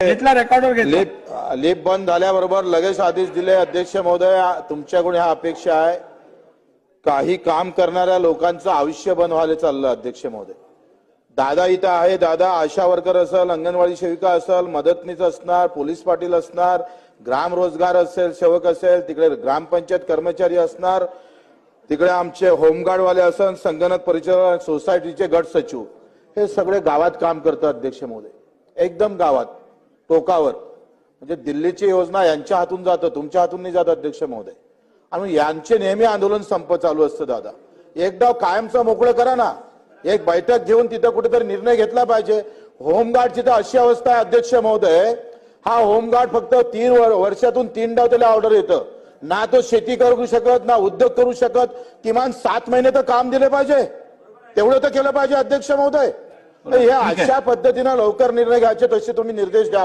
घेतला रेकॉर्डवर घेतला। लिप बंद झाल्याबरोबर लगेच आदेश दिले। अध्यक्ष महोदय, तुमच्याकडून ह्या अपेक्षा आहे, काही काम करणाऱ्या लोकांचं आयुष्य बंद व्हायला चाललं। अध्यक्ष महोदय, दादा इथं आहे, दादा आशा वर्कर असेल, अंगणवाडी सेविका असेल, मदतनीस असणार, पोलीस पाटील असणार, ग्राम रोजगार असेल, सेवक असेल, तिकडे ग्रामपंचायत कर्मचारी असणार, तिकडे आमचे होमगार्डवाले असेल, संगणक परिचारक, सोसायटीचे गट सचिव, हे सगळे गावात काम करतात। अध्यक्ष महोदय, एकदम गावात टोकावर, म्हणजे दिल्लीची योजना यांच्या हातून जातं, तुमच्या हातून नाही जात। अध्यक्ष महोदय, आणि यांचे नेहमी आंदोलन संप चालू असतं। दादा, एक डाव कायमचा मोकळं करा ना, एक बैठक घेऊन तिथं कुठेतरी निर्णय घेतला पाहिजे। होमगार्डची तर अशी अवस्था आहे अध्यक्ष महोदय, हा होमगार्ड फक्त 3 वर्षातून 3 डाव त्याला ऑर्डर येतं, ना तो शेती करू शकत, ना उद्योग करू शकत। किमान 7 महिने तर काम दिले पाहिजे, तेवढं तर केलं पाहिजे। अध्यक्ष महोदय, हे अशा पद्धतीनं लवकर निर्णय घ्यायचे, तसे तुम्ही निर्देश द्या।